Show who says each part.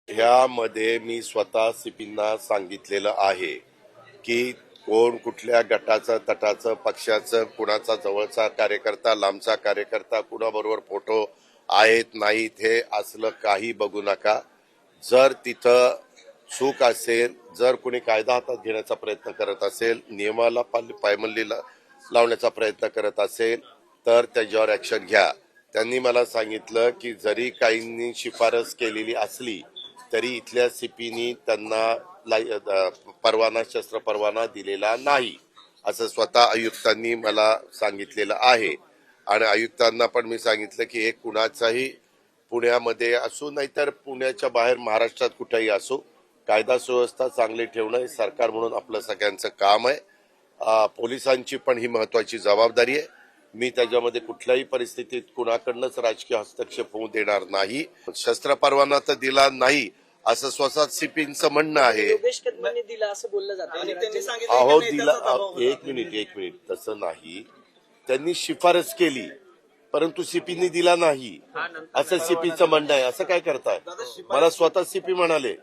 Speaker 1: ह्यामध्ये मी स्वतः सीपींना सांगितलेलं आहे की कोण कुठल्या गटाचं तटाचं पक्षाचं कुणाचा जवळचा कार्यकर्ता लांबचा कार्यकर्ता कुणाबरोबर फोटो आहेत नाहीत हे असलं काही बघू नका। जर तिथं चूक असेल, जर कुणी कायदा हातात घेण्याचा प्रयत्न करत असेल, नियमाला पायमल्ली लावण्याचा प्रयत्न करत असेल तर त्याच्यावर ऍक्शन घ्या। त्यांनी मला सांगितलं की जरी काहींनी शिफारस केलेली असली तरी इथल्या सीपीनी त्यांना परवाना शस्त्र परवाना दिलेला नाही असं स्वतः आयुक्तांनी मला सांगितलेलं आहे। आणि आयुक्तांना पण मी सांगितलं की हे कुणाचाही पुण्यामध्ये असो नाहीतर पुण्याच्या बाहेर महाराष्ट्रात कुठेही असो कायदा सुव्यवस्था चांगली ठेवणं हे सरकार म्हणून आपलं सगळ्यांचं काम आहे। पोलिसांची पण ही महत्वाची जबाबदारी आहे। मी त्याच्यामध्ये कुठल्याही परिस्थितीत कुणाकडनंच राजकीय हस्तक्षेप होऊ देणार नाही। शस्त्र परवाना तर दिला नाही असं स्वतः सीपींचं म्हणणं आहे।
Speaker 2: योगेश कदमांनी दिला असं बोललं जातं।
Speaker 1: अहो दिला, एक मिनिट तसं नाही, त्यांनी शिफारस केली परंतु सीपींनी दिला नाही असं सीपीचं म्हणणं आहे। असं काय करताय? मला स्वतः सीपी म्हणाले